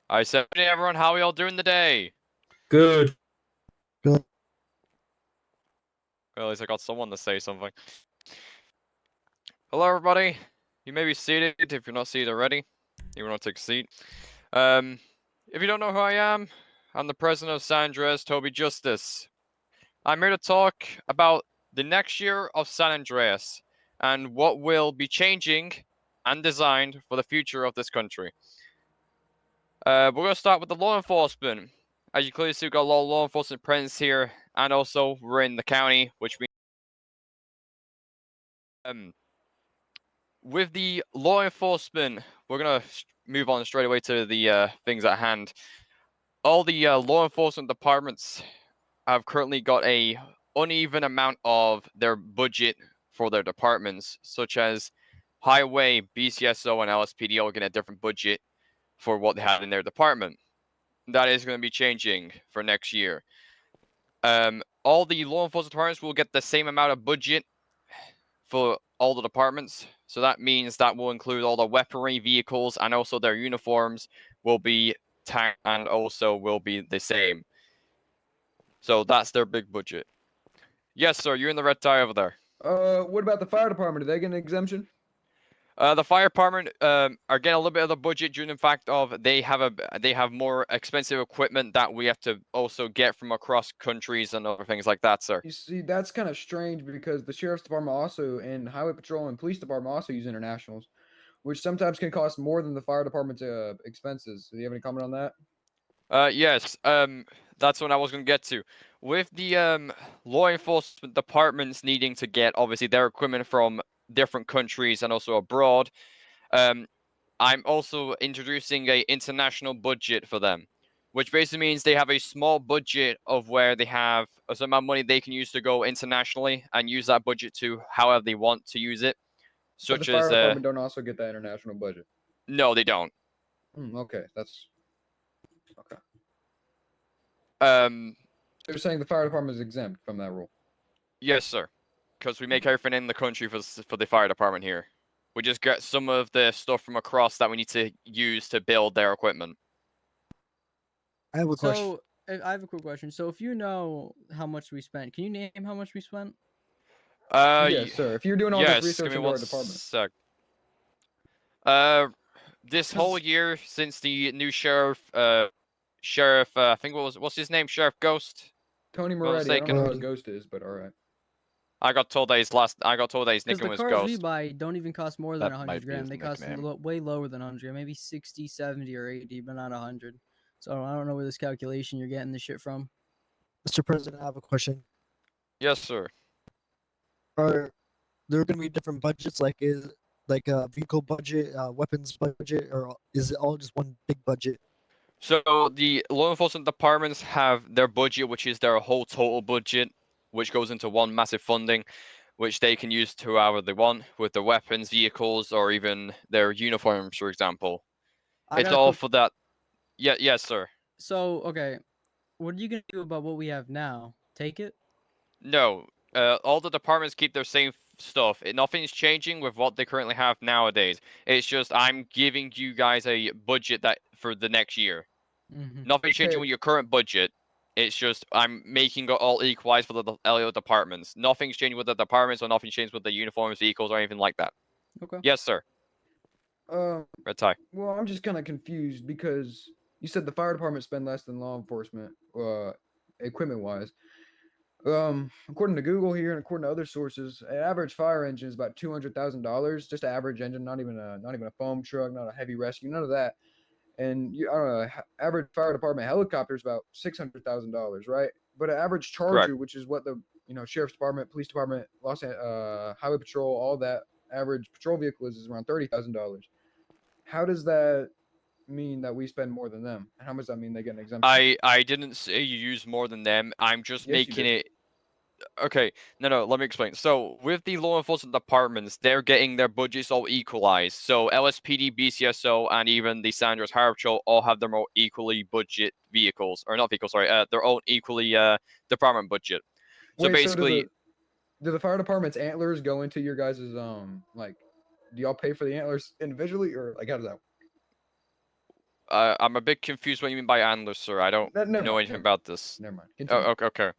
I said, hey everyone, how are y'all doing today? Good. Good. Well, at least I got someone to say something. Hello, everybody. You may be seated if you're not seated already. You want to take a seat. If you don't know who I am, I'm the president of San Andreas, Toby Justice. I'm here to talk about the next year of San Andreas and what will be changing and designed for the future of this country. We're going to start with the law enforcement. As you clearly see, we've got a lot of law enforcement presence here, and also we're in the county, which means with the law enforcement, we're gonna move on straight away to the things at hand. All the law enforcement departments have currently got a uneven amount of their budget for their departments, such as Highway, BCSO, and LSPD all get a different budget for what they had in their department. That is going to be changing for next year. All the law enforcement departments will get the same amount of budget for all the departments. So that means that will include all the weaponry, vehicles, and also their uniforms will be taxed and also will be the same. So that's their big budget. Yes, sir, you're in the red tie over there. What about the fire department? Do they get an exemption? The fire department are getting a little bit of the budget due to the fact of they have more expensive equipment that we have to also get from across countries and other things like that, sir. You see, that's kind of strange because the sheriff's department also and highway patrol and police department also use internationals, which sometimes can cost more than the fire department's expenses. Do you have any comment on that? Yes, that's what I was gonna get to. With the law enforcement departments needing to get obviously their equipment from different countries and also abroad, um, I'm also introducing a international budget for them, which basically means they have a small budget of where they have a certain amount of money they can use to go internationally and use that budget to however they want to use it, But the such as fire department don't also get that international budget. no, they don't. Okay, that's okay. Um, So you're saying the fire department is exempt from that rule? yes, sir. Because we make everything in the country for the fire department here. We just get some of the stuff from across that we need to use to build their equipment. I have a question. So I have a quick question. So if you know how much we spent, can you name how much we spent? Yes, sir. If you're doing all this Yes, give research me into one our department. sec. This whole 'Cause- year since the new sheriff, I think what's his name, Sheriff Ghost. Tony If I'm not Moretti, I don't know mistaken. who a ghost is, but all right. I got told that his Because nickname the was cars we Ghost. buy don't even cost more than That 100 might be grand. his They cost nickname. way lower than 100, maybe 60, 70, or 80, but not 100. So I don't know where this calculation you're getting this shit from. Mr. President, I have a question. Yes, sir. Are there going to be different budgets? Like is like a vehicle budget, weapons budget, or is it all just one big budget? So the law enforcement departments have their budget, which is their whole total budget, which goes into one massive funding, which they can use to however they want with their weapons, vehicles, or even their uniforms, for example. I It's got a all quick. for that. Yeah, yes, sir. So okay, what are you gonna do about what we have now? Take it? No, all the departments keep their same stuff. Nothing's changing with what they currently have nowadays. It's just I'm giving you guys a budget that for the next year. Mm-hmm. Nothing's changing Okay. with your current budget. It's just I'm making it all equalized for the LEO departments. Nothing's changing with the departments, or nothing's changed with the uniforms, vehicles, or anything like that. Okay. Yes, sir. Um, Red tie. well, I'm just kind of confused because you said the fire department spend less than law enforcement, equipment wise. According to Google here and according to other sources, an average fire engine is about $200,000. Just an average engine, not even a foam truck, not a heavy rescue, none of that. And I don't know, average fire department helicopter is about $600,000, right? But an average Correct. Charger, which is what the sheriff's department, police department, highway patrol, all that average patrol vehicle is around $30,000. How does that mean that we spend more than them? And how much does that mean they get an exemption? I didn't say you use more than them. I'm just Yes, you making did. it. Okay, no, let me explain. So, with the law enforcement departments, they're getting their budgets all equalized. So, LSPD, BCSO, and even the San Andreas Harbor Patrol all have their own equally budget vehicles, or not vehicles, sorry, their own equally department budget. So Wait, so basically, do the fire department's antlers go into your guys's like do y'all pay for the antlers individually or like how does that I'm a bit confused what you mean by analyst, sir. I don't Never know mind, anything never about this. Never mind. Continue. Oh, okay.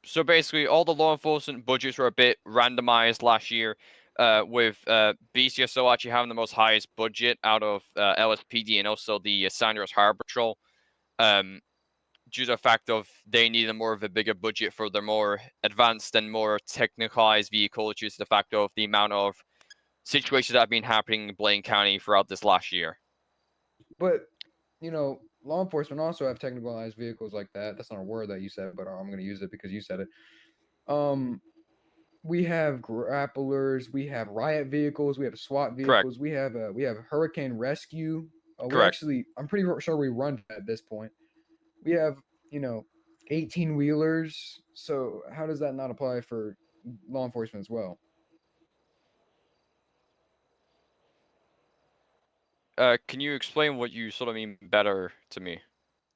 So basically, all the law enforcement budgets were a bit randomized last year, with BCSO actually having the most highest budget out of LSPD and also the San Andreas Harbor Patrol, due to the fact of they needed more of a bigger budget for their more advanced and more technicalized vehicles, due to the fact of the amount of situations that have been happening in Blaine County throughout this last year. But law enforcement also have technicalized vehicles like that. That's not a word that you said, but I'm going to use it because you said it. We have grapplers, we have riot vehicles, we have SWAT Correct. vehicles, we have hurricane rescue. We Correct. actually, I'm pretty sure we run at this point. We have 18 wheelers. So how does that not apply for law enforcement as well? Can you explain what you sort of mean better to me?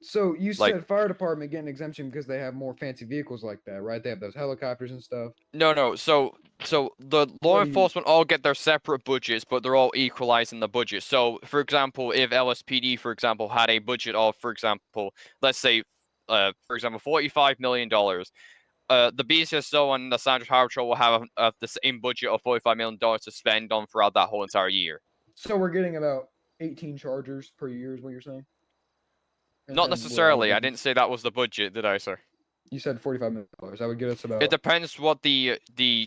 So you Like- said fire department getting exemption because they have more fancy vehicles like that, right? They have those helicopters and stuff. No. So the law What do you- enforcement all get their separate budgets, but they're all equalized in the budget. So, for example, if LSPD, for example, had a budget of, for example, let's say, for example, $45 million, the BCSO and the San Andreas Harbor Patrol will have the same budget of $45 million to spend on throughout that whole entire year. So we're getting about 18 chargers per year, is what you're saying? And Not then we're all necessarily. I different- didn't say that was the budget, did I, sir? You said $45 million. That would get us about. It depends what the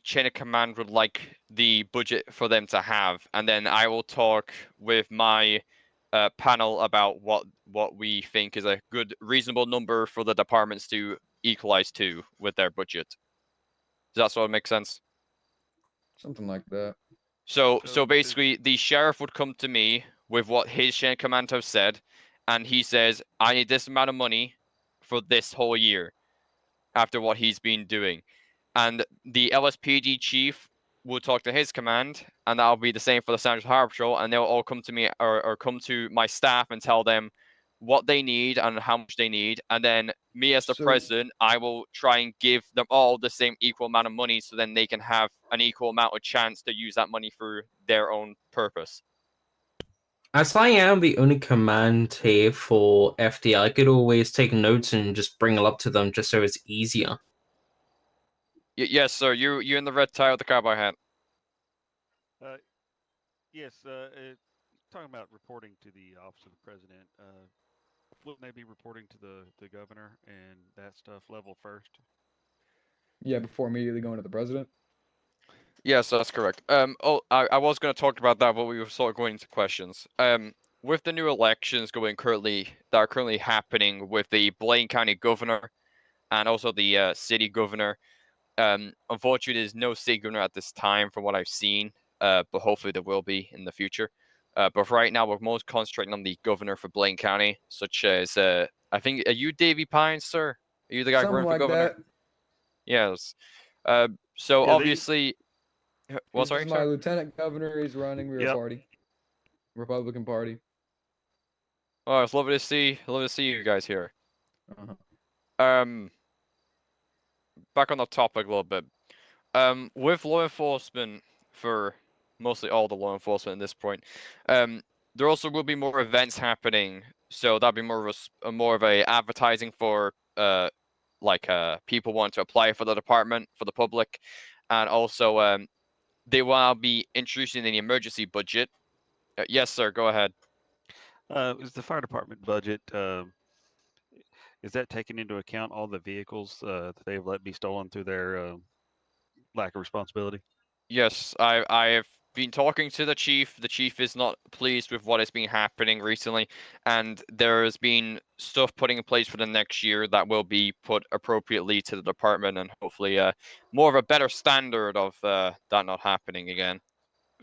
chain of command would like the budget for them to have, and then I will talk with my panel about what we think is a good, reasonable number for the departments to equalize to with their budget. Does that sort of make sense? Something like that. So So basically, the sheriff would come to me with what his chain of command have said, and he says, "I need this amount of money for this whole year." After what he's been doing, and the LSPD chief will talk to his command, and that'll be the same for the San Andreas Harbor Patrol, and they'll all come to me or come to my staff and tell them what they need and how much they need, and then me as the So- president, I will try and give them all the same equal amount of money, so then they can have an equal amount of chance to use that money for their own purpose. As I am the only command here for FD, I could always take notes and just bring it up to them just so it's easier. Yes, sir. You in the red tie with the cowboy hat. Yes, talking about reporting to the office of the president, wouldn't they be reporting to the governor and that stuff level first? Yeah, before immediately going to the president. Yes, that's correct. I was going to talk about that, but we were sort of going into questions. With the new elections that are currently happening with the Blaine County governor and also the city governor, unfortunately, there's no city governor at this time from what I've seen, but hopefully there will be in the future. But for right now, we're most concentrating on the governor for Blaine County, such as, I think, are you Davy Pines, sir? Are you the guy Something running for like governor? that. Yes. So Yeah, they- obviously, well, This sorry, is my sir? lieutenant governor. He's running. We're a Yep. party. Republican Party. Oh, it's lovely to see you guys here. Uh-huh. Back on the topic a little bit. With law enforcement, for mostly all the law enforcement at this point, there also will be more events happening. So that'll be more of more of a advertising for people want to apply for the department for the public, and also they will be introducing the emergency budget. Yes, sir. Go ahead. Is the fire department budget, is that taking into account all the vehicles that they've let be stolen through their lack of responsibility? Yes, I have been talking to the chief. The chief is not pleased with what has been happening recently, and there has been stuff putting in place for the next year that will be put appropriately to the department, and hopefully more of a better standard of that not happening again.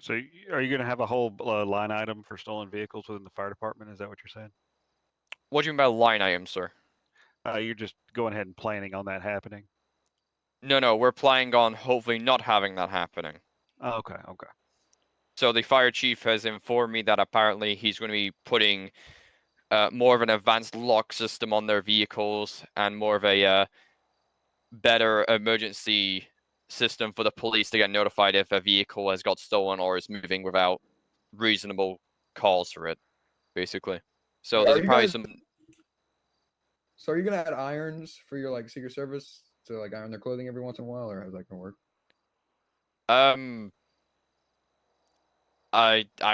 So are you going to have a whole line item for stolen vehicles within the fire department? Is that what you're saying? What do you mean by line item, sir? You're just going ahead and planning on that happening? No, we're planning on hopefully not having that happening. Oh, okay. So the fire chief has informed me that apparently he's going to be putting more of an advanced lock system on their vehicles and more of a better emergency system for the police to get notified if a vehicle has got stolen or is moving without reasonable cause for it, basically. So Are there's you probably guys- some. So are you gonna add irons for your like Secret Service to like iron their clothing every once in a while, or how's that gonna work? I'm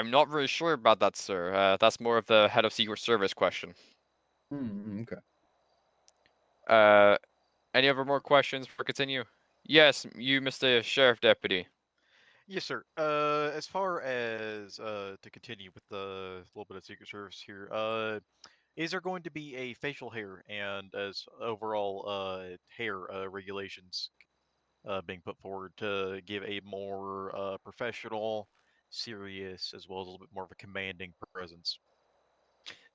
not really sure about that, sir. That's more of the head of Secret Service question. Okay. Any other more questions before continue? Yes, you, Mr. Sheriff Deputy. Yes, sir. As far as to continue with the little bit of Secret Service here, is there going to be a facial hair and as overall hair regulations being put forward to give a more professional, serious, as well as a little bit more of a commanding presence?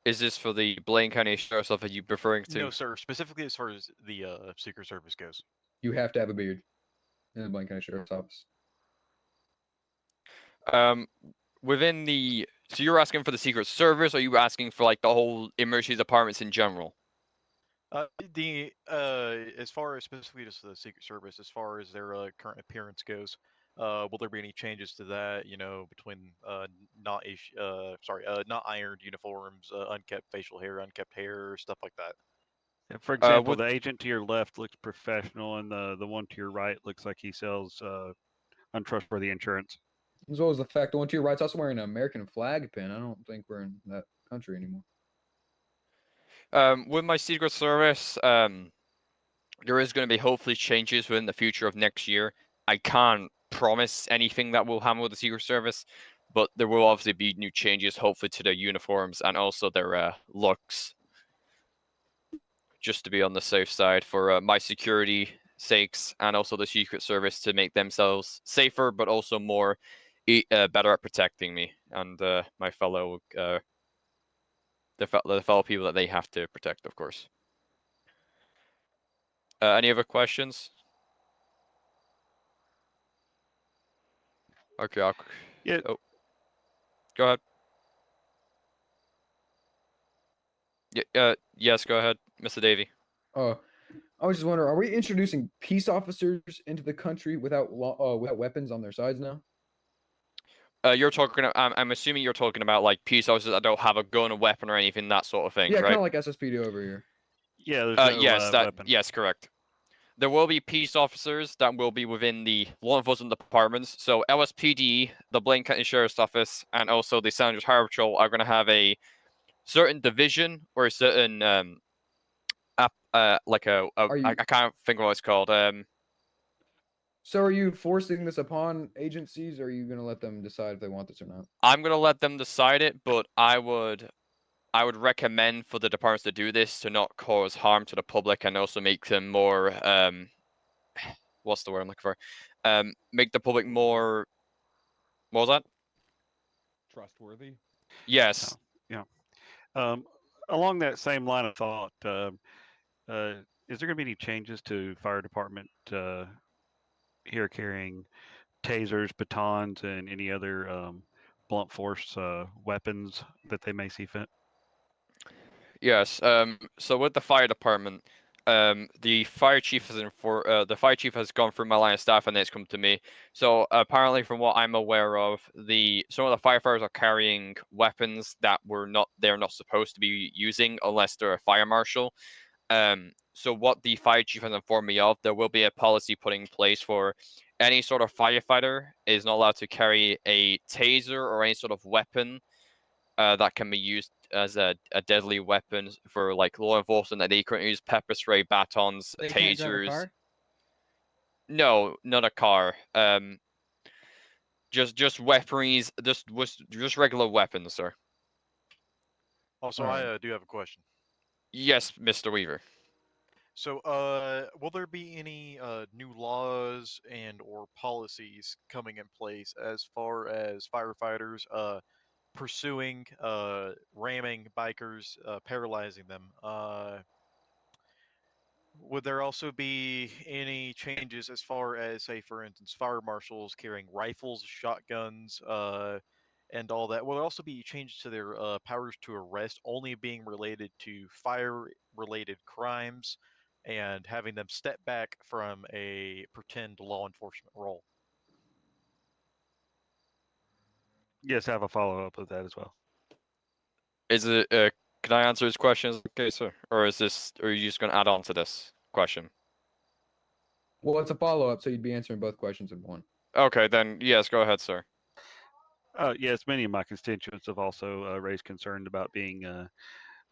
Is this for the Blaine County Sheriff's Office you referring to? No, sir. Specifically, as far as the Secret Service goes. You have to have a beard in the Blaine County Sheriff's Office. Within the so you're asking for the Secret Service, or are you asking for like the whole emergency departments in general? As far as specifically just the Secret Service, as far as their current appearance goes, will there be any changes to that? You know, between not ironed uniforms, unkept facial hair, unkept hair, stuff like that. For example, with- the agent to your left looks professional, and the one to your right looks like he sells untrustworthy insurance. As well as the fact the one to your right's also wearing an American flag pin. I don't think we're in that country anymore. With my Secret Service, there is going to be hopefully changes within the future of next year. I can't promise anything that will happen with the Secret Service, but there will obviously be new changes, hopefully to their uniforms and also their looks. Just to be on the safe side for my security sakes and also the Secret Service to make themselves safer, but also more better at protecting me and my fellow the fellow people that they have to protect, of course. Any other questions? Okay, Yeah. Oh, go ahead. Yeah. Yes, go ahead, Mr. Davey. I was just wondering, are we introducing peace officers into the country without without weapons on their sides now? You're talking. I'm assuming you're talking about like peace officers that don't have a gun, a weapon, or anything that sort of thing, Yeah, right? kind of like SSPD over here. Yeah, there's no Yes, weapon. yes, correct. There will be peace officers that will be within the law enforcement departments. So LSPD, the Blaine County Sheriff's Office, and also the San Andreas Highway Patrol are going to have a certain division or a certain like I can't think of what it's called. So are you forcing this upon agencies, or are you going to let them decide if they want this or not? I'm going to let them decide it, but I would recommend for the departments to do this to not cause harm to the public and also make them more what's the word I'm looking for? Make the public more. What was that? Trustworthy. Yes. Yeah. Along that same line of thought, is there going to be any changes to fire department here carrying tasers, batons, and any other blunt force weapons that they may see fit? Yes. So with the fire department, the fire chief has gone through my line of staff and it's come to me. So apparently, from what I'm aware of, some of the firefighters are carrying weapons that they're not supposed to be using unless they're a fire marshal. So what the fire chief has informed me of, there will be a policy put in place for any sort of firefighter is not allowed to carry a taser or any sort of weapon that can be used as a deadly weapon for like law enforcement. That they couldn't use pepper spray, batons, They can't drive a tasers. car? No, not a car. Just weaponries, just regular weapons, sir. Also, Alright. I do have a question. Yes, Mr. Weaver. So, will there be any new laws and or policies coming in place as far as firefighters pursuing, ramming bikers, paralyzing them? Would there also be any changes as far as, say, for instance, fire marshals carrying rifles, shotguns, and all that? Will there also be changes to their powers to arrest only being related to fire-related crimes and having them step back from a pretend law enforcement role? Yes, I have a follow up with that as well. Is it Can I answer his questions? Okay, sir. Or are you just going to add on to this question? Well, it's a follow-up, so you'd be answering both questions in one. Okay, then yes, go ahead, sir. Yes, many of my constituents have also raised concern about being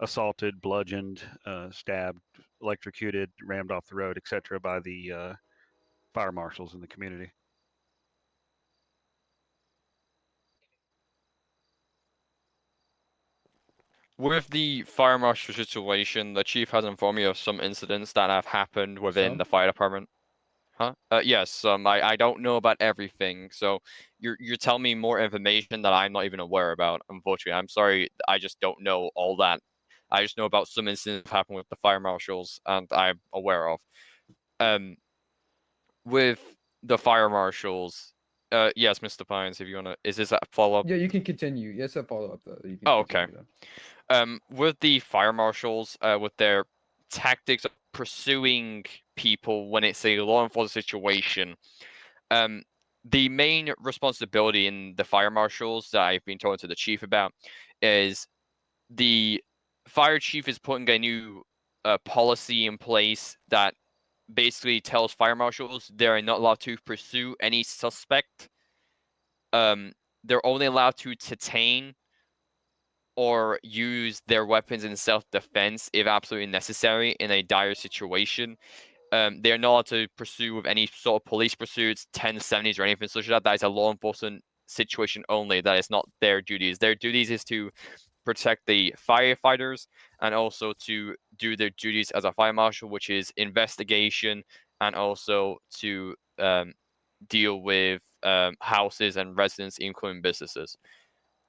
assaulted, bludgeoned, stabbed, electrocuted, rammed off the road, etc., by the fire marshals in the community. With the fire marshal situation, the chief has informed me of some incidents that have happened within Some? the fire department. Huh? Yes. I don't know about everything, so you're telling me more information that I'm not even aware about. Unfortunately, I'm sorry. I just don't know all that. I just know about some incidents that happened with the fire marshals, and I'm aware of. With the fire marshals. Yes, Mr. Pines, if you wanna, is this a follow-up? Yeah, you can continue. Yes, a follow-up though. You can Oh, okay. continue though. With the fire marshals, with their tactics of pursuing people when it's a law enforcement situation, the main responsibility in the fire marshals that I've been talking to the chief about is the fire chief is putting a new policy in place that basically tells fire marshals they're not allowed to pursue any suspect. They're only allowed to detain or use their weapons in self-defense if absolutely necessary in a dire situation. They are not allowed to pursue with any sort of police pursuits, 1070s or anything such as that. That is a law enforcement situation only. That is not their duties. Their duties is to protect the firefighters and also to do their duties as a fire marshal, which is investigation and also to deal with houses and residents, including businesses.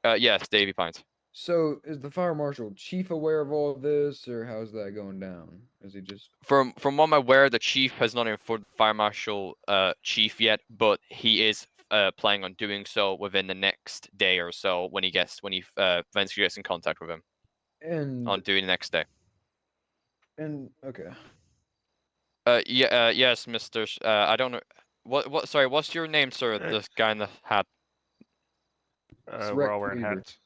Yes, Davy Pines. So, is the fire marshal chief aware of all of this, or how's that going down? Is he just From what I'm aware, the chief has not informed fire marshal chief yet, but he is planning on doing so within the next day or so when he eventually gets in contact with him and on doing the next day. okay. Yes, Mister. I don't know. What? Sorry, what's your name, sir? The guy in the hat. It's We're Rex all wearing Weaver. hats.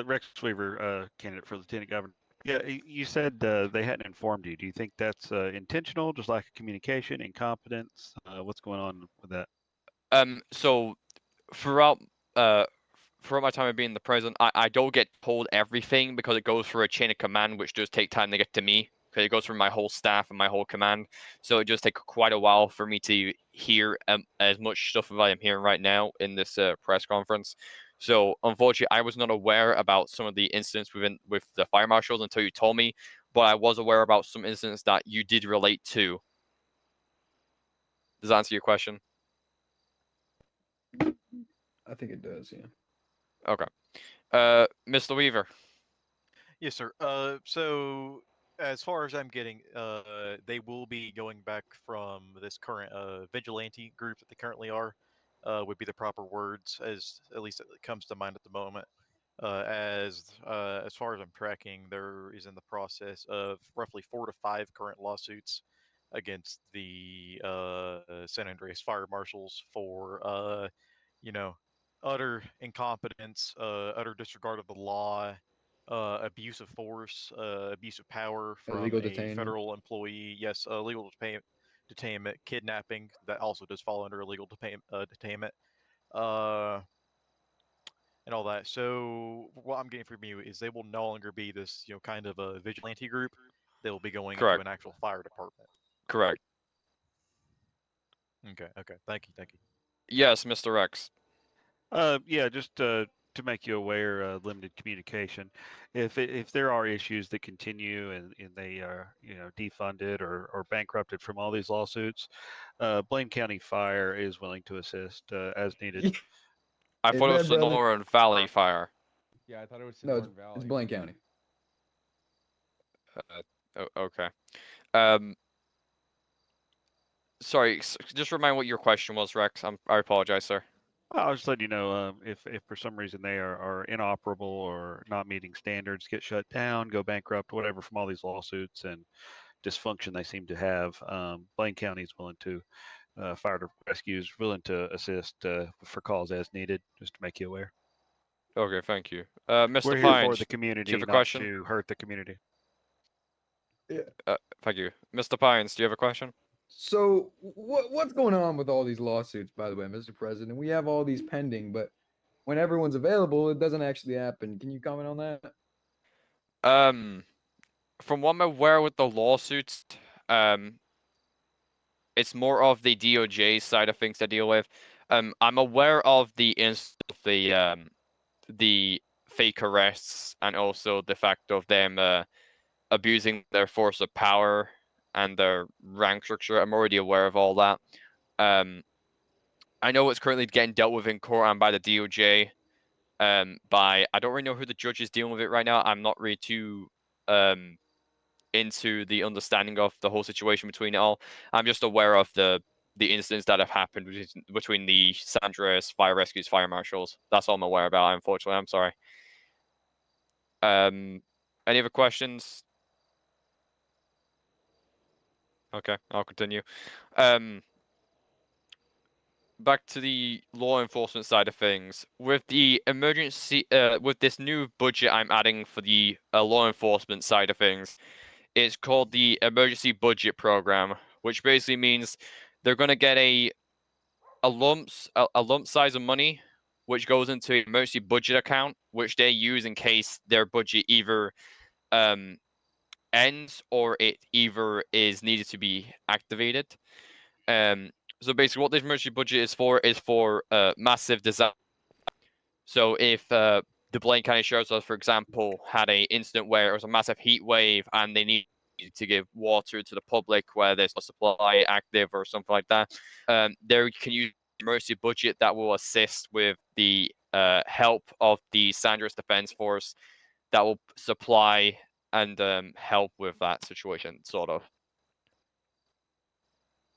Rex Weaver, candidate for lieutenant governor. Yeah, you said they hadn't informed you. Do you think that's intentional, just lack of communication, incompetence? What's going on with that? So throughout uh throughout my time of being the president, I don't get told everything because it goes through a chain of command, which does take time to get to me. Because it goes through my whole staff and my whole command, so it just takes quite a while for me to hear as much stuff as I am hearing right now in this press conference. So unfortunately, I was not aware about some of the incidents with the fire marshals until you told me, but I was aware about some incidents that you did relate to. Does that answer your question? I think it does, yeah. Okay. Mr. Weaver. Yes, sir. So as far as I'm getting, they will be going back from this current vigilante group that they currently are. Would be the proper words, as at least it comes to mind at the moment. As far as I'm tracking, there is in the process of roughly 4 to 5 current lawsuits against the San Andreas fire marshals for you know utter incompetence, utter disregard of the law, abuse of force, abuse of power from Illegal a detainment. federal employee. Yes, illegal detainment, kidnapping. That also does fall under illegal detainment. And all that. So what I'm getting from you is they will no longer be this, kind of a vigilante group. They will be going into Correct. an actual fire department. Correct. Okay. Okay. Thank you. Thank you. Yes, Mr. Rex. Yeah, just to make you aware, limited communication. If there are issues that continue and they are defunded or bankrupted from all these lawsuits, Blaine County Fire is willing to assist as needed. I thought it was Amen, brother. Sonoran Valley Fire. Yeah, I thought it was No, Sonoran Valley. it's Blaine County. Okay. Sorry, just remind what your question was, Rex. I apologize, sir. I'll just let you know if for some reason they are inoperable or not meeting standards, get shut down, go bankrupt, whatever, from all these lawsuits and dysfunction they seem to have. Blaine County is willing to fire to rescue is willing to assist for calls as needed, just to make you aware. Okay, thank you. We're Mr. here for Pines, the community, do you have a not question? to hurt the community. Thank you. Mr. Pines, do you have a question? So what's going on with all these lawsuits, by the way, Mr. President? We have all these pending, but when everyone's available, it doesn't actually happen. Can you comment on that? From what I'm aware with the lawsuits, it's more of the DOJ side of things to deal with. I'm aware of the fake arrests and also the fact of them abusing their force of power and their rank structure. I'm already aware of all that. I know it's currently getting dealt with in court and by the DOJ. I don't really know who the judge is dealing with it right now. I'm not really too into the understanding of the whole situation between it all. I'm just aware of the incidents that have happened between the San Andreas fire rescues, fire marshals. That's all I'm aware about. Unfortunately, I'm sorry. Any other questions? Okay, I'll continue. Back to the law enforcement side of things. With the emergency, with this new budget I'm adding for the law enforcement side of things, it's called the Emergency Budget Program, which basically means they're going to get a lump size of money, which goes into an emergency budget account, which they use in case their budget either ends or it either is needed to be activated. So basically, what this emergency budget is for massive disaster. So if the Blaine County Sheriff's Office, for example, had a incident where it was a massive heat wave and they need to give water to the public where there's no supply active or something like that, they can use the emergency budget that will assist with the help of the San Andreas Defense Force that will supply and help with that situation, sort of.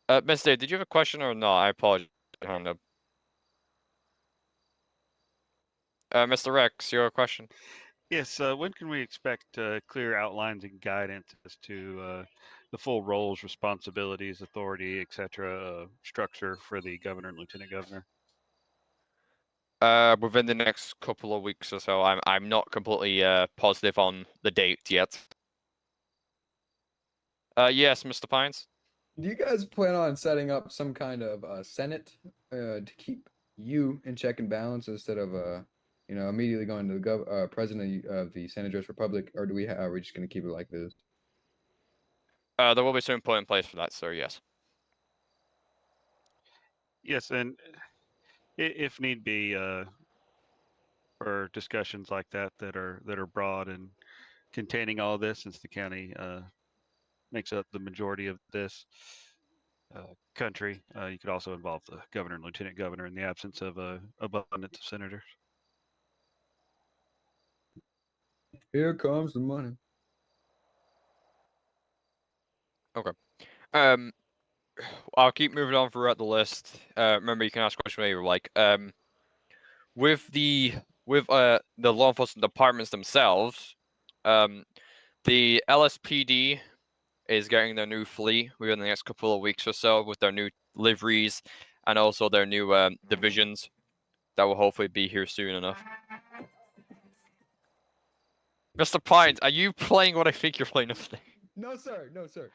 Mr. Did you have a question or not? I apologize. Hung up. Mr. Rex, your question. Yes, when can we expect clear outlines and guidance as to the full roles, responsibilities, authority, etc., structure for the governor and lieutenant governor? Within the next couple of weeks or so. I'm not completely positive on the date yet. Yes, Mr. Pines. Do you guys plan on setting up some kind of Senate to keep you in check and balance instead of immediately going to the president of the San Andreas Republic, or are we just going to keep it like this? There will be something put in place for that, sir. Yes. Yes, and if need be, for discussions like that that are broad and containing all this, since the county makes up the majority of this country, you could also involve the governor and lieutenant governor in the absence of abundance of senators. Here comes the money. Okay. I'll keep moving on throughout the list. Remember, you can ask questions whenever you like. With the law enforcement departments themselves, the LSPD is getting their new fleet within the next couple of weeks or so with their new liveries and also their new divisions that will hopefully be here soon enough. Mr. Pines, are you playing what I think you're playing? No, sir. No, sir.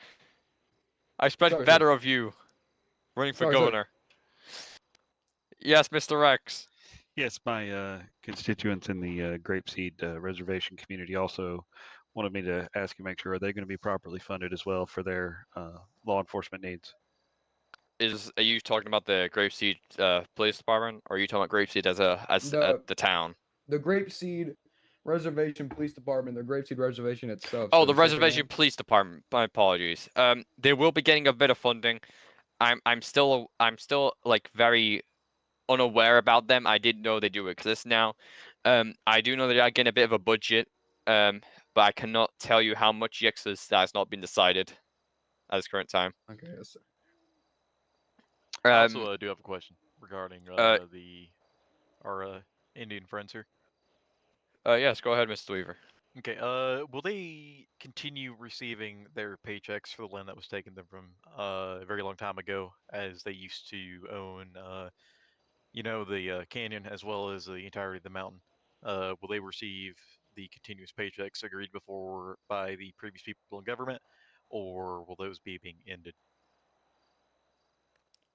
I expect Sorry, better sir. of you running for Sorry, sir. governor. Yes, Mr. Rex. Yes, my constituents in the Grapeseed Reservation community also wanted me to ask you, make sure, are they going to be properly funded as well for their law enforcement needs? Are you talking about the Grapeseed Police Department, or are you talking about Grapeseed as the town? The Grapeseed Reservation Police Department, the Grapeseed Reservation itself. Oh, so the separate Reservation line. Police Department. My apologies. They will be getting a bit of funding. I'm still like very unaware about them. I didn't know they do exist now. I do know they are getting a bit of a budget. But I cannot tell you how much yet, because that has not been decided at this current time. Okay, yes, sir. I also do have a question regarding our Indian friends here. Yes, go ahead, Mr. Weaver. Okay. Will they continue receiving their paychecks for the land that was taken them from a very long time ago, as they used to own, the canyon as well as the entirety of the mountain? Will they receive the continuous paychecks agreed before by the previous people in government, or will those be being ended?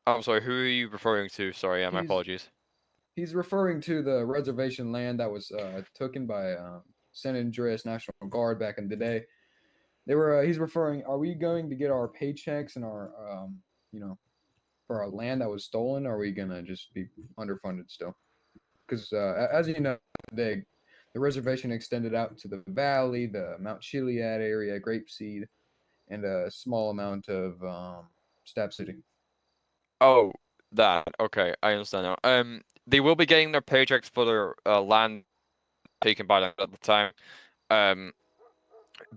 I'm sorry, who are you referring to? Sorry, my He's- apologies. He's referring to the reservation land that was taken by San Andreas National Guard back in the day. They were. He's referring. Are we going to get our paychecks and our, for our land that was stolen? Or are we gonna just be underfunded still? Because as you know, today, the reservation extended out to the valley, the Mount Chiliad area, Grapeseed, and a small amount of Stab City. Oh, that. Okay, I understand now. They will be getting their paychecks for their land taken by them at the time.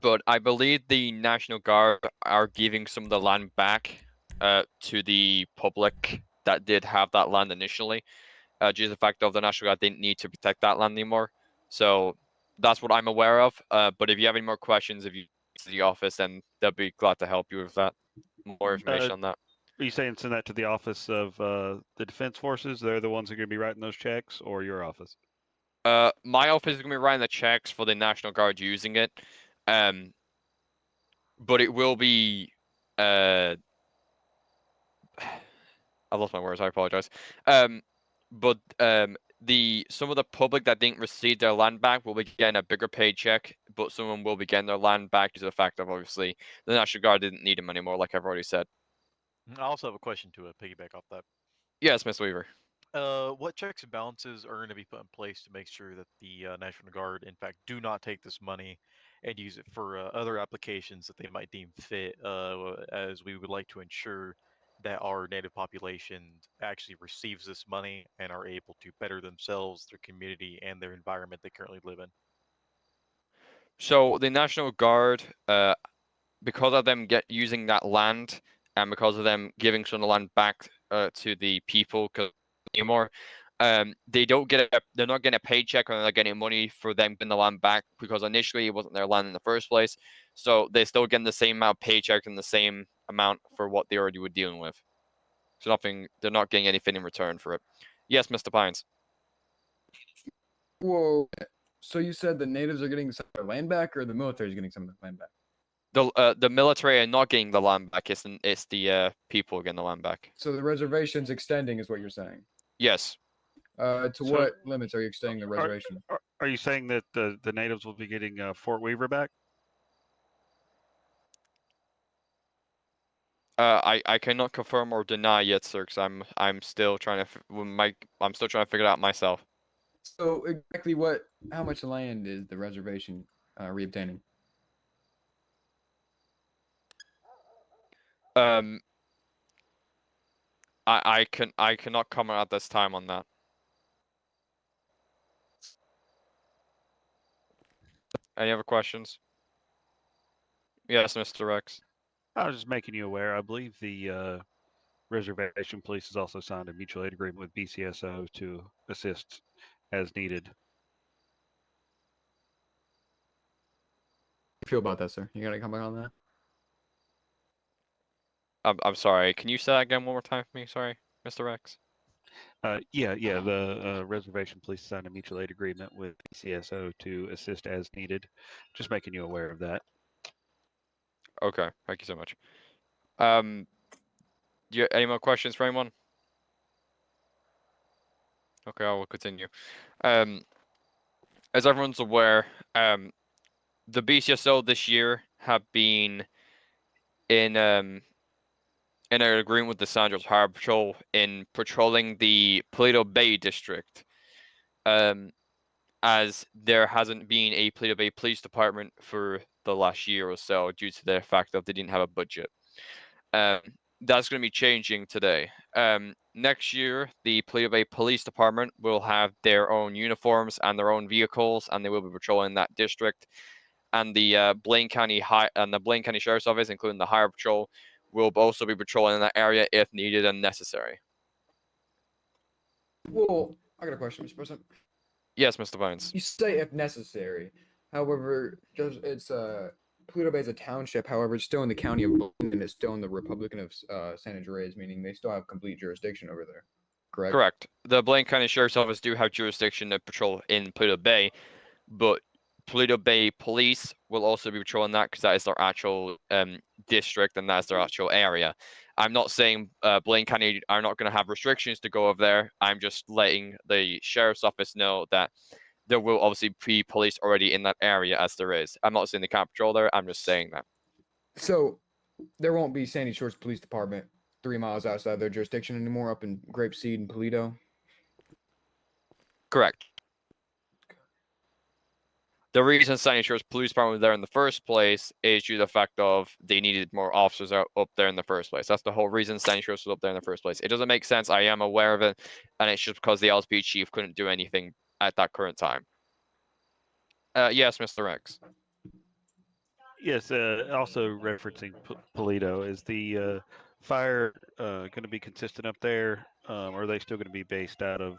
But I believe the National Guard are giving some of the land back to the public that did have that land initially, due to the fact of the National Guard didn't need to protect that land anymore. So that's what I'm aware of. But if you have any more questions, if you to the office, then they'll be glad to help you with that. More information on that. Are you saying send that to the office of the Defense Forces? They're the ones that are going to be writing those checks, or your office? My office is gonna be writing the checks for the National Guard using it. But it will be I lost my words, I apologize. But some of the public that didn't receive their land back will be getting a bigger paycheck, but someone will be getting their land back due to the fact of obviously the National Guard didn't need them anymore, like I've already said. I also have a question to piggyback off that. Yes, Miss Weaver. What checks and balances are going to be put in place to make sure that the National Guard, in fact, do not take this money and use it for other applications that they might deem fit, as we would like to ensure that our native population actually receives this money and are able to better themselves, their community, and their environment they currently live in. So the National Guard, because of them using that land and because of them giving some of the land back to the people anymore, they don't get they're not getting a paycheck or they're getting money for them getting the land back because initially it wasn't their land in the first place. So they're still getting the same amount of paycheck and the same amount for what they already were dealing with. So they're not getting anything in return for it. Yes, Mr. Pines. Whoa. So you said the natives are getting some of their land back, or the military is getting some of their land back? The military are not getting the land back. It's the people getting the land back. So the reservation's extending, is what you're saying. Yes. To So- what limits are you extending the reservation? Are you saying that the natives will be getting Fort Weaver back? I cannot confirm or deny yet, sir, because I'm still trying to I'm still trying to figure it out myself. So exactly how much land is the reservation reobtaining? I cannot comment at this time on that. Any other questions? Yes, Mr. Rex. I was just making you aware. I believe the Reservation Police has also signed a mutual aid agreement with BCSO to assist as needed. How do you feel about that, sir? You got to comment on that? I'm sorry. Can you say that again one more time for me? Sorry, Mr. Rex. Yeah. The Reservation Police signed a mutual aid agreement with BCSO to assist as needed. Just making you aware of that. Okay, thank you so much. Do you any more questions for anyone? Okay, I will continue. As everyone's aware, the BCSO this year have been in an agreement with the San Andreas Harbor Patrol in patrolling the Paleto Bay district. As there hasn't been a Paleto Bay Police Department for the last year or so due to the fact that they didn't have a budget. That's going to be changing today. Next year, the Paleto Bay Police Department will have their own uniforms and their own vehicles, and they will be patrolling that district. And the Blaine County Sheriff's Office, including the Harbor Patrol, will also be patrolling in that area if needed and necessary. Well, I got a question, Mr. President. Yes, Mr. Vines. You say if necessary. However, it's Paleto Bay is a township. However, it's still in the county of Blaine, and it's still in the Republican of San Andreas, meaning they still have complete jurisdiction over there. correct? Correct. The Blaine County Sheriff's Office do have jurisdiction to patrol in Paleto Bay, but Paleto Bay Police will also be patrolling that because that is their actual district and that's their actual area. I'm not saying Blaine County are not going to have restrictions to go over there. I'm just letting the Sheriff's Office know that there will obviously be police already in that area as there is. I'm not saying they can't patrol there. I'm just saying that. So there won't be Sandy Shores Police Department 3 miles outside their jurisdiction anymore up in Grapeseed and Paleto. Correct. The reason Sandy Shores Police Department was there in the first place is due to the fact of they needed more officers up there in the first place. That's the whole reason Sandy Shores was up there in the first place. It doesn't make sense. I am aware of it, and it's just because the LSP chief couldn't do anything at that current time. Yes, Mr. X. Yes, also referencing Paleto, is the fire going to be consistent up there, or are they still going to be based out of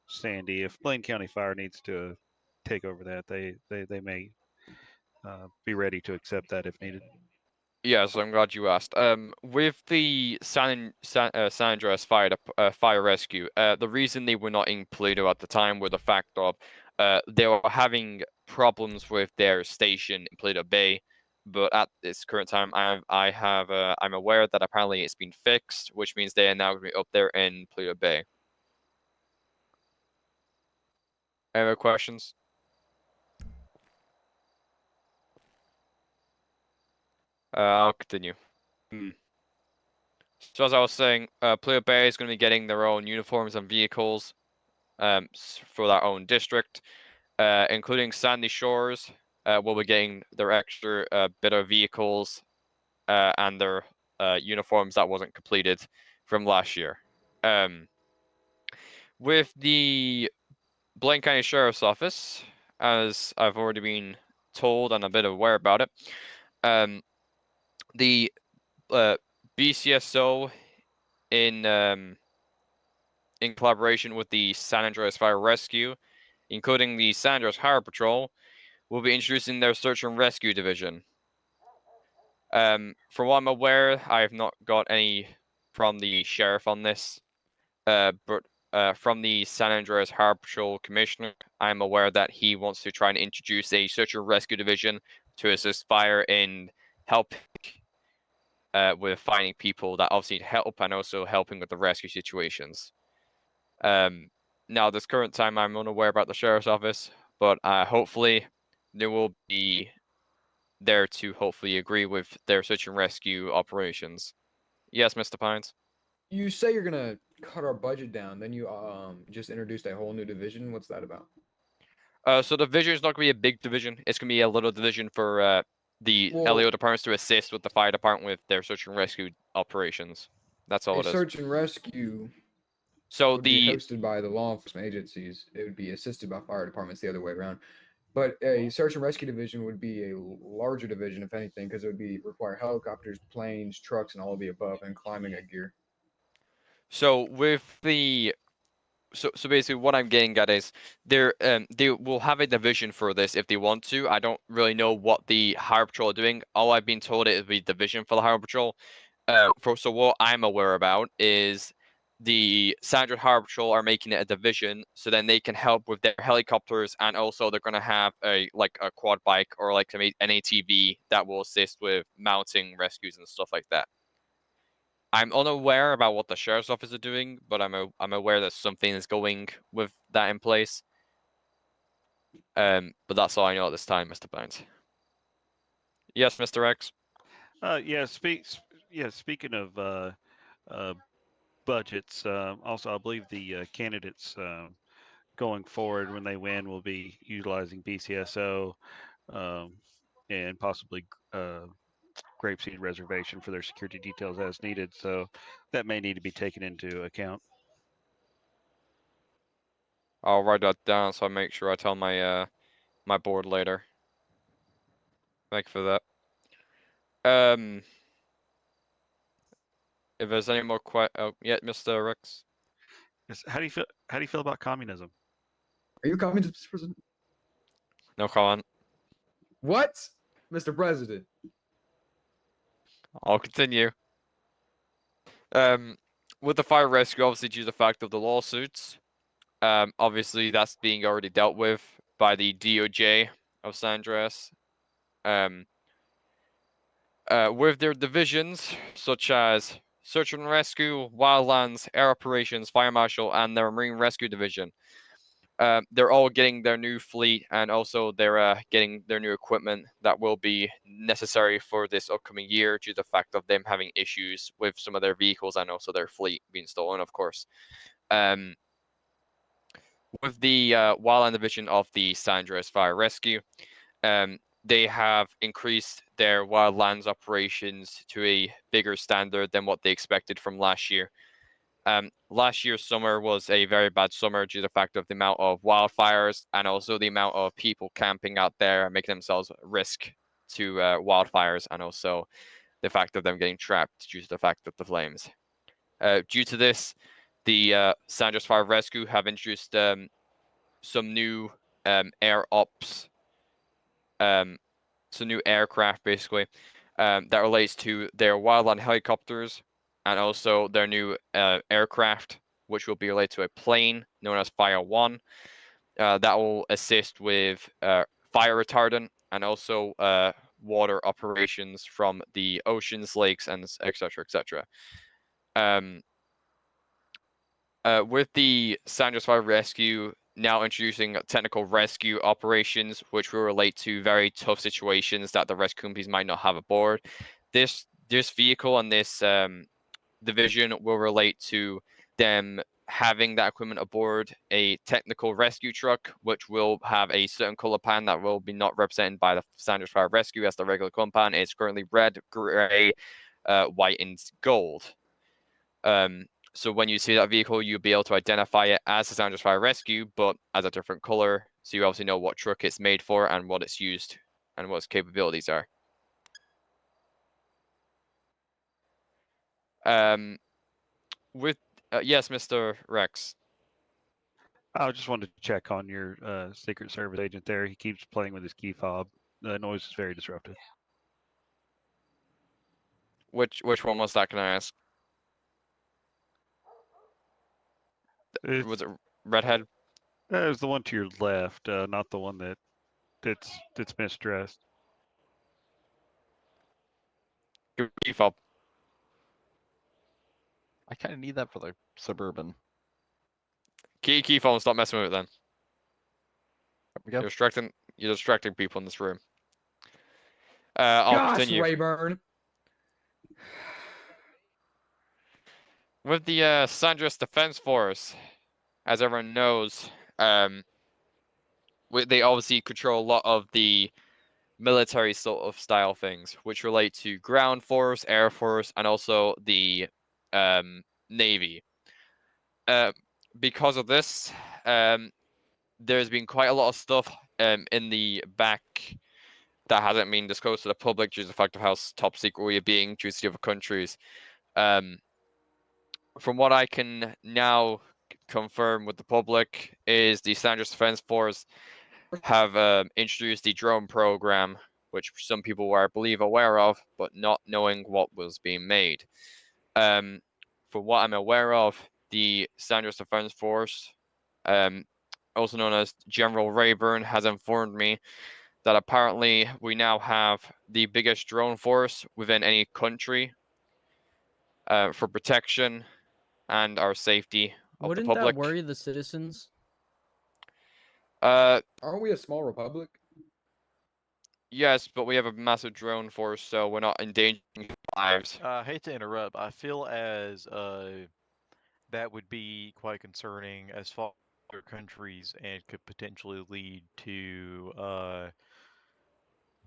Sandy? If Blaine County Fire needs to take over that, they may be ready to accept that if needed. Yes, I'm glad you asked. With the San Andreas fire rescue, the reason they were not in Paleto at the time were the fact of they were having problems with their station in Paleto Bay, but at this current time, I'm aware that apparently it's been fixed, which means they are now going to be up there in Paleto Bay. Any other questions? I'll continue. So as I was saying, Paleto Bay is going to be getting their own uniforms and vehicles for their own district, including Sandy Shores will be getting their extra bit of vehicles and their uniforms that wasn't completed from last year. With the Blaine County Sheriff's Office, as I've already been told and a bit aware about it, the BCSO in collaboration with the San Andreas Fire Rescue, including the San Andreas Harbor Patrol, will be introducing their search and rescue division. From what I'm aware, I have not got any from the sheriff on this, but from the San Andreas Harbor Patrol Commissioner, I'm aware that he wants to try and introduce a search and rescue division to assist fire in helping with finding people that obviously need help and also helping with the rescue situations. Now, this current time, I'm unaware about the sheriff's office, but hopefully they will be there to hopefully agree with their search and rescue operations. Yes, Mr. Pines? You say you're gonna cut our budget down, then you just introduced a whole new division. What's that about? So the division is not going to be a big division. It's going to be a little division for the Well- LEO departments to assist with the fire department with their search and rescue operations. That's all A it is. search and rescue So would be the hosted by the law enforcement agencies. It would be assisted by fire departments the other way around. But a search and rescue division would be a larger division, if anything, because it would be require helicopters, planes, trucks, and all of the above, and climbing gear. so with the so basically what I'm getting at is they will have a division for this if they want to. I don't really know what the Harbor Patrol are doing. All I've been told is the division for the Harbor Patrol. So what I'm aware about is the San Andreas Harbor Patrol are making it a division, so then they can help with their helicopters, and also they're gonna have a quad bike or like an ATV that will assist with mounting rescues and stuff like that. I'm unaware about what the sheriff's office are doing, but I'm aware that something is going with that in place. But that's all I know at this time, Mr. Bones. Yes, Mr. X. Speaking of budgets, also I believe the candidates going forward when they win will be utilizing BCSO and possibly Grapeseed Reservation for their security details as needed. So that may need to be taken into account. I'll write that down so I make sure I tell my my board later. Thank you for that. If there's any more yeah, Mr. Rex. Yes, how do you feel about communism? Are you a communist, Mr. President? No comment. What, Mr. President? I'll continue. with the fire rescue, obviously due to the fact of the lawsuits, obviously that's being already dealt with by the DOJ of San Andreas. With their divisions such as Search and Rescue, Wildlands, Air Operations, Fire Marshal, and their Marine Rescue Division. They're all getting their new fleet, and also they're getting their new equipment that will be necessary for this upcoming year due to the fact of them having issues with some of their vehicles and also their fleet being stolen, of course. With the Wildland Division of the San Andreas Fire Rescue, they have increased their wildlands operations to a bigger standard than what they expected from last year. Last year's summer was a very bad summer due to the fact of the amount of wildfires and also the amount of people camping out there and making themselves risk to wildfires, and also the fact of them getting trapped due to the fact of the flames. Due to this, the San Andreas Fire Rescue have introduced some new air ops, some new aircraft basically that relates to their wildland helicopters and also their new aircraft, which will be related to a plane known as Fire One that will assist with fire retardant and also water operations from the oceans, lakes, and etc. etc. With the San Andreas Fire Rescue now introducing technical rescue operations, which will relate to very tough situations that the rescue companies might not have aboard. This vehicle and this division will relate to them having that equipment aboard a technical rescue truck, which will have a certain color pan that will be not represented by the San Andreas Fire Rescue as the regular compound. It's currently red, gray, white, and gold. So when you see that vehicle, you'll be able to identify it as the San Andreas Fire Rescue, but as a different color, so you obviously know what truck it's made for and what it's used and what its capabilities are. With yes, Mr. Rex. I just wanted to check on your Secret Service agent there. He keeps playing with his key fob. The noise is very disruptive. Which one was that? Can I ask? Was it Redhead? It was the one to your left, not the one that's misdressed. Key fob. I kind of need that for the Suburban. Key fob. Stop messing with it then. There we go. You're distracting people in this room. I'll Gosh, continue. Rayburn. With the San Andreas Defense Force, as everyone knows, they obviously control a lot of the military sort of style things, which relate to ground force, air force, and also the Navy. Because of this, there's been quite a lot of stuff in the back that hasn't been disclosed to the public due to the fact of how top secret we are being due to the other countries. From what I can now confirm with the public is the San Andreas Defense Force have introduced the drone program, which some people were, I believe, aware of, but not knowing what was being made. From what I'm aware of, the San Andreas Defense Force, also known as General Rayburn, has informed me that apparently we now have the biggest drone force within any country for protection and our safety of Wouldn't the public. that worry the citizens? Aren't we a small republic? Yes, but we have a massive drone force, so we're not endangering lives. I hate to interrupt. I feel as that would be quite concerning as far as other countries and could potentially lead to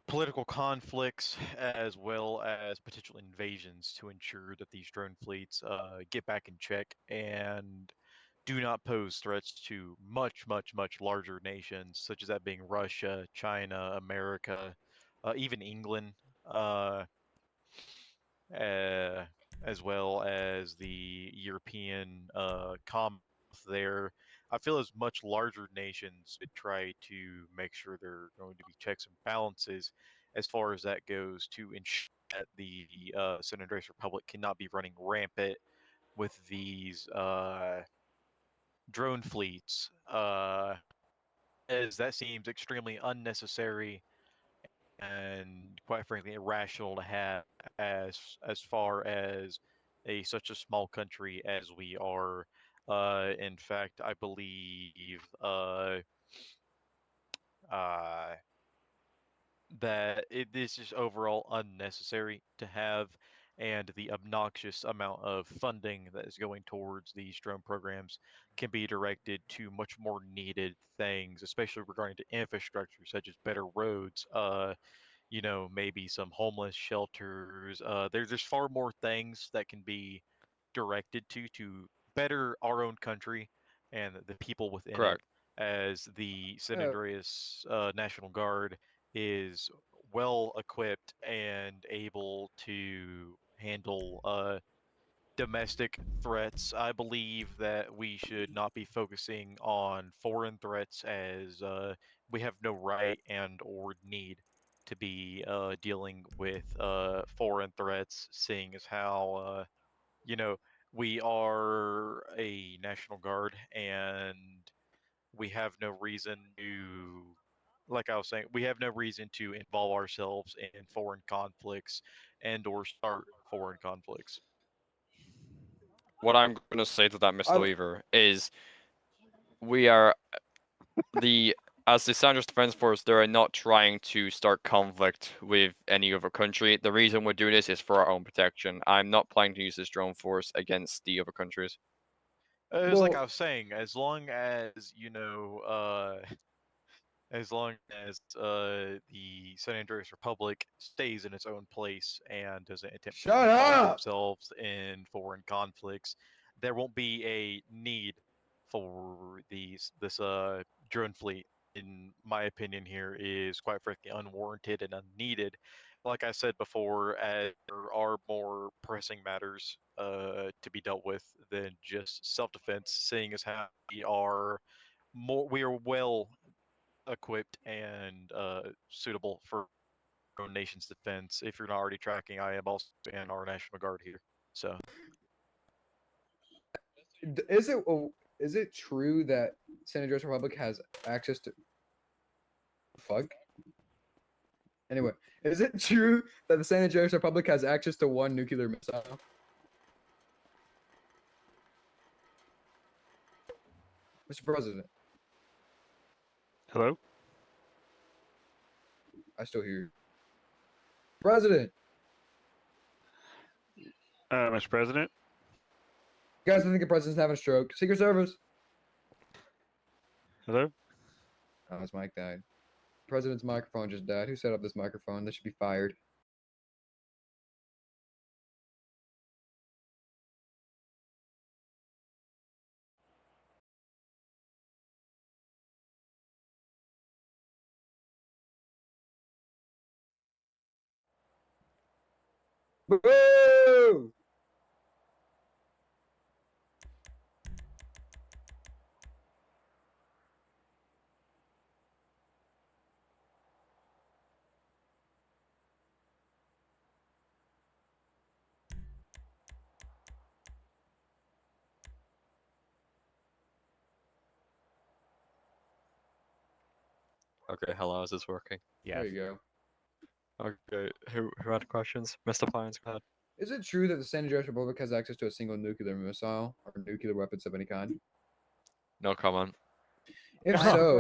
political conflicts as well as potential invasions to ensure that these drone fleets get back in check and do not pose threats to much larger nations, such as that being Russia, China, America, even England, as well as the European Commonwealth there. I feel as much larger nations would try to make sure there are going to be checks and balances as far as that goes to ensure that the San Andreas Republic cannot be running rampant with these drone fleets, as that seems extremely unnecessary and quite frankly irrational to have as far as such a small country as we are. In fact, I believe uh, that this is overall unnecessary to have, and the obnoxious amount of funding that is going towards these drone programs can be directed to much more needed things, especially regarding to infrastructure such as better roads, maybe some homeless shelters. There's far more things that can be directed to better our own country and the people within it, Correct. as the San Andreas National Guard is well equipped and able to handle domestic threats. I believe that we should not be focusing on foreign threats, as we have no right and or need to be dealing with foreign threats, seeing as how you know we are a national guard and we have no reason to, like I was saying, we have no reason to involve ourselves in foreign conflicts and or start foreign conflicts. What I'm going to say to that, Mr. I've- Weaver, is we are as the San Andreas Defense Force, they are not trying to start conflict with any other country. The reason we're doing this is for our own protection. I'm not planning to use this drone force against the other countries. It's like I Well, was saying, as long as as long as the San Andreas Republic stays in its own place and doesn't attempt to shut involve up. themselves in foreign conflicts, there won't be a need for this drone fleet. In my opinion, here is quite frankly unwarranted and unneeded. Like I said before, there are more pressing matters to be dealt with than just self-defense, seeing as how we are well equipped and suitable for our own nation's defense. If you're not already tracking, I am also in our National Guard here. So Is it true that San Andreas Republic has access to fuck? Anyway, is it true that the San Andreas Republic has access to one nuclear missile? Mr. President, Hello? I still hear you. President, Mr. President? you guys don't think the president's having a stroke? Secret Service. Hello? Oh, his mic died. President's microphone just died. Who set up this microphone? They should be fired. Boo! Okay, hello, is this working? There you go. Okay, who had questions? Mr. Pines, go ahead. Is it true that the San Andreas Republic has access to a single nuclear missile or nuclear weapons of any kind? No comment. If I have a so,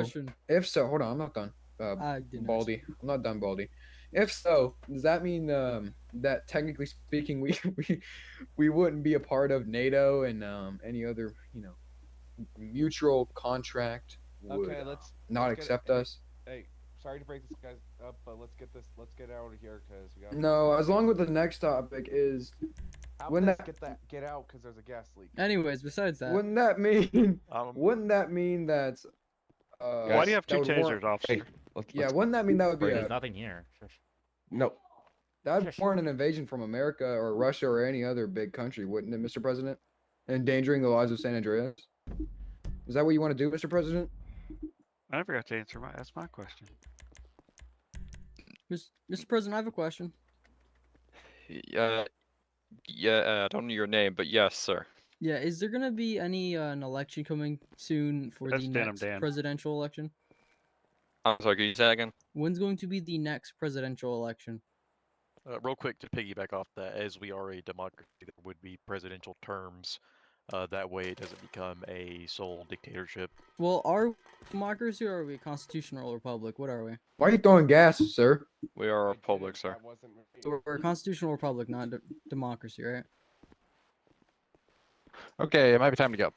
question. hold on, I'm not done. I didn't. Baldy, I'm not done, Baldy. If so, does that mean that technically speaking, we wouldn't be a part of NATO and any other mutual contract would Okay, let's not get it- accept hey, us? Hey, sorry to break this guys up, but let's get out of here because we got. No, as long as the next topic is, wouldn't get out because there's a gas leak. Anyways, besides that, wouldn't that mean um, wouldn't that mean that Why do you have that two would tasers, warrant- officer? yeah, wouldn't that mean that would be There's a, nothing here. Shush. No. that would warrant an invasion from America or Russia or any other big country, wouldn't it, Mr. President? Endangering the lives of San Andreas. Is that what you want to do, Mr. President? I forgot to ask my question. Mr. President, I have a question. Yeah, I don't know your name, but yes, sir. Yeah, is there gonna be any an election coming soon for That's the Denim next Dan. presidential election? I'm sorry, can you say that again? When's going to be the next presidential election? Real quick to piggyback off that, as we are a democracy, there would be presidential terms. That way, it doesn't become a sole dictatorship. Well, are we a democracy or are we a constitutional republic? What are we? Why are you throwing gas, sir? We are a I did republic, it, sir. that wasn't me. So we're a constitutional republic, not a democracy, right? Okay, it might be time to go.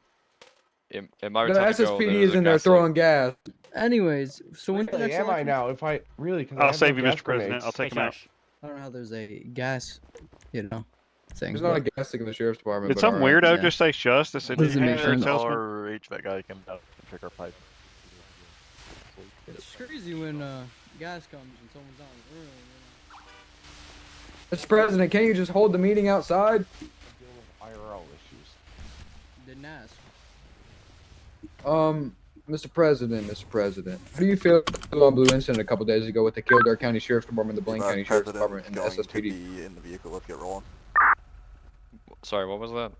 It might The be time to go. SSPD There's is a in there gas leak. throwing gas. Anyways, so when's the Really, next am I election? now? If I really, because I'll save you, Mr. President. I'll take him out. I don't know how there's a gas, thing. There's not a but- gas stick in the sheriff's department. Did but some alright. weirdo Yeah. just say shush? This Doesn't make insurance sense. salesman? Our HVAC guy came out to check our pipe. It's crazy when gas comes and someone's not in the room. Mr. President, can't you just hold the meeting outside? I'm dealing with IRL issues. Didn't ask. Mr. President, how do you feel about the blue on blue incident a couple days ago with the Kildare County Sheriff's Department, the Blaine County Sheriff's Department, and the SSPD? in the vehicle. Let's get rolling. Sorry, what was that?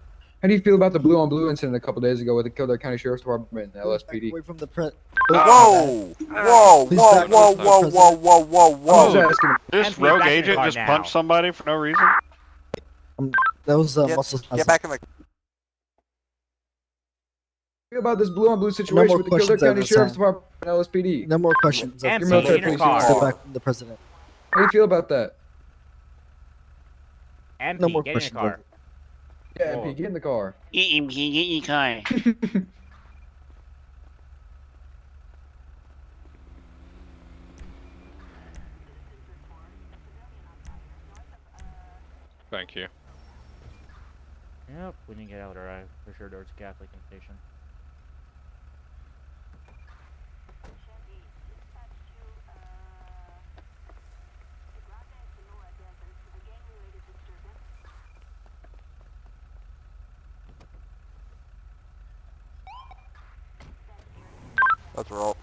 How do you feel about the blue on blue incident a couple days ago with the Kildare County Sheriff's Department and the Please back LSPD? away from the pre- Whoa! Whoa! Please Whoa! back Whoa! away from Whoa! the Whoa! Whoa! Whoa! I'm Whoa! just asking. This rogue agent just punched somebody for no reason? That was Get, muscle. get back in the. Feel about this blue on blue situation more with the Kildare questions at County this Sheriff's time. Department and LSPD? No more questions. And Your military police car. Step back from the president. How do you feel about that? MP, No more get in the questions. car. Yeah, MP, get in the car. MP, get in the car. Thank you. Yep, we didn't get out alive. For sure, there's a gas leak in the station. Let's roll.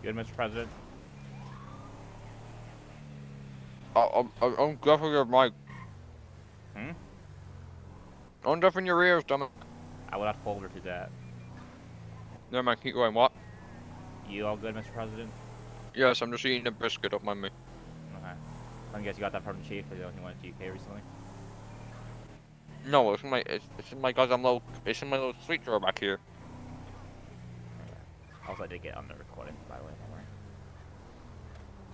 Good, Mr. President. I'm deafening your mic. Hmm? I'm deafening your ears, dumb. I would have told her to that. Never mind, keep going. What? You all good, Mr. President? Yes, I'm just eating a biscuit off my meat. Okay. I guess you got that from the chief because he went to UK recently. No, it's in my goddamn little, it's in my little sweet drawer back here. Also, I did get on the recording, by the way. Don't worry.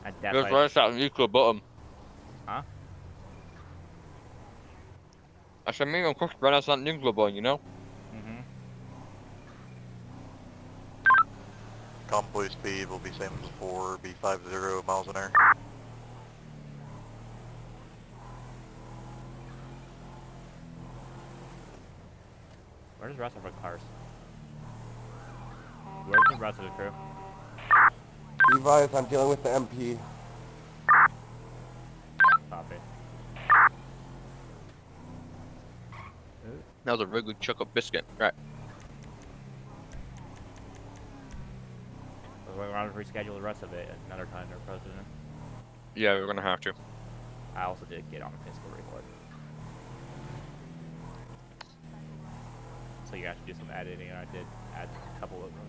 And Just that's press that nuclear button. Huh? I said, me and Chris press that nuclear button, you know? Mm-hmm. Convoy speed will be same as before, be 50 miles an hour. Where's the rest of our cars? Where's the rest of the crew? Levi's, I'm dealing with the MP. Copy. That was a really good chocolate biscuit. Right. We're going to reschedule the rest of it at another time, Mr. President. Yeah, we're gonna have to. I also did get on the physical record. So you have to do some editing, and I did add a couple of them.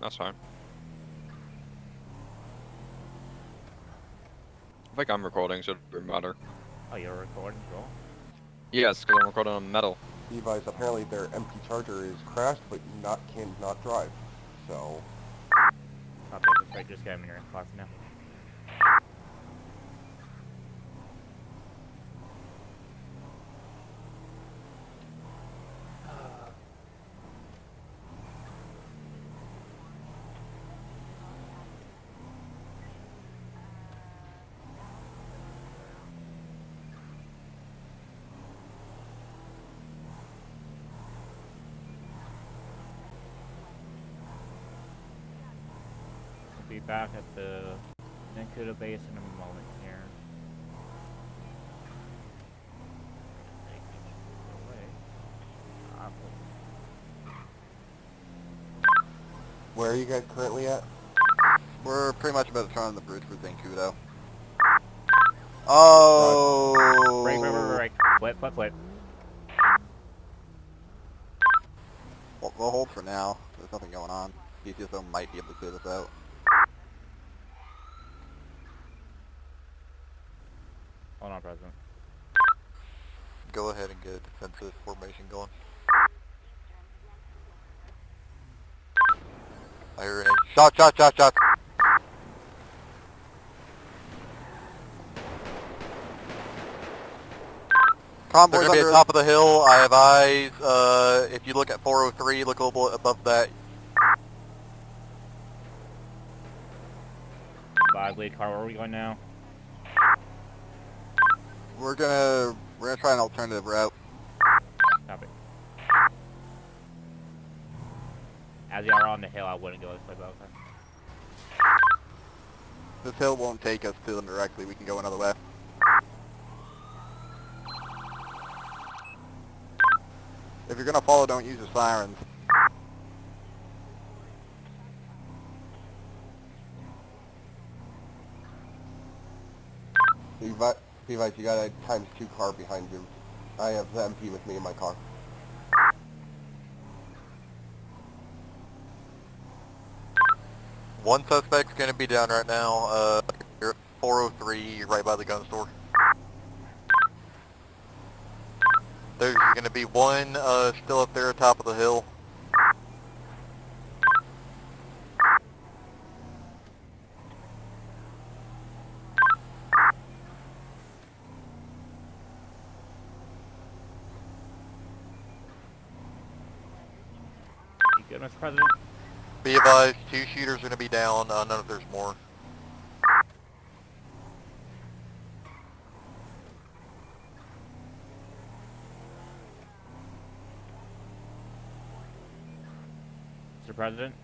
That's fine. I think I'm recording, so it doesn't matter. Oh, you're recording as well? Yes, because I'm recording on metal. Levi's, apparently their MP Charger is crashed, but cannot drive. So, Copy, just get him in your car for now. be back at the Nankuda base in a moment here. Where are you guys currently at? We're pretty much about to turn on the bridge for Zancudo. Oh! Break. Flip. We'll hold for now. There's nothing going on. DCSO might be able to clear this out. Hold on, President. Go ahead and get a defensive formation going. I hear an shot. Convoy's gonna be at the top of the hill. I have eyes. If you look at 403, look a little bit above that. 5 lead car, where are we going now? We're gonna try an alternative route. Copy. As you are on the hill, I wouldn't go this way, but okay. This hill won't take us to them directly. We can go another way. If you're gonna follow, don't use your sirens. Levi, you got a ×2 car behind you. I have the MP with me in my car. One suspect's gonna be down right now. You're at 403, right by the gun store. There's gonna be one still up there, top of the hill. You good, Mr. President? Be advised, 2 shooters are gonna be down. None if there's more. Mr. President?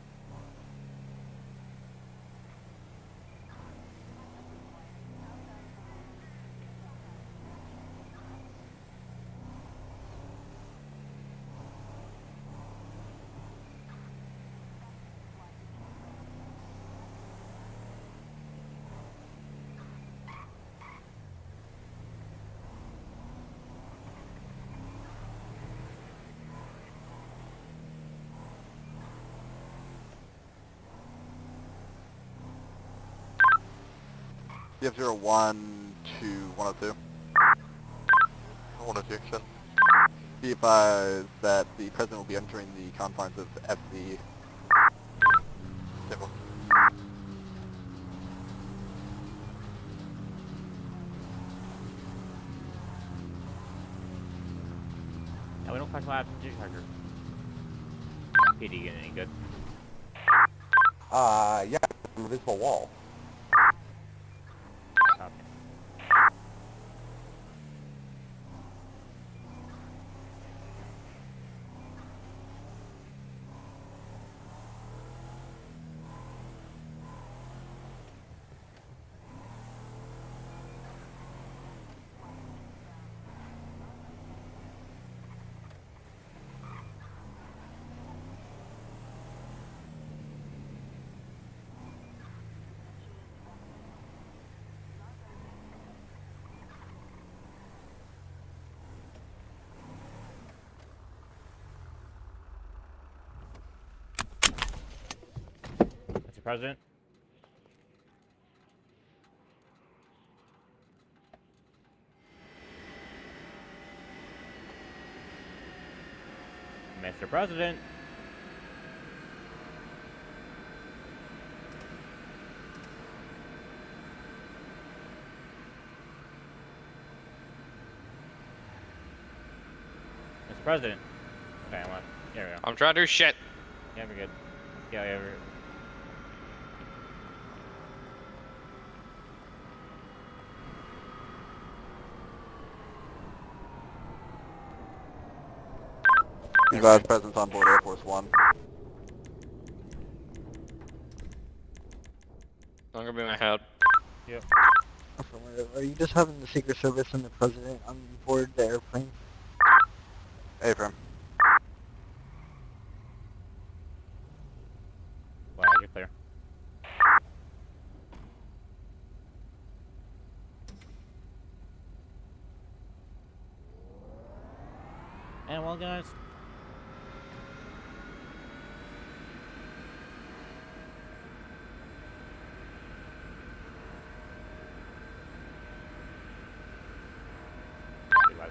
You have 01 to 102. 102, send. Be advised that the President will be entering the confines of FC. Simple. No, we don't catch what happens to Charger. PD getting any good? Yeah, invisible wall. Copy. Mr. President? Mr. President? Mr. President? Okay, well, here we go. I'm trying to do shit. Yeah, we're good. Yeah, we're... Advised President's on board Air Force One. Not gonna be my head. Yep. Are you just having the Secret Service and the President on board the airplane? Affirm. Wow, you're clear. And well, guys.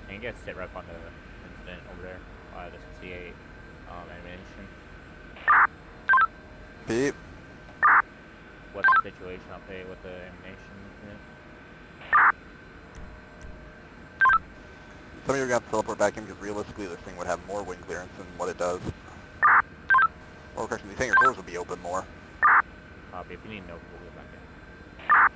Can you guys sit rep on the incident over there? This C8 animation. Beep. What's the situation up there with the animation incident? Some of you are going to have to teleport back in because realistically this thing would have more wing clearance than what it does. Or, correction, these hangar doors would be open more. Copy. If you need no, we'll go back in.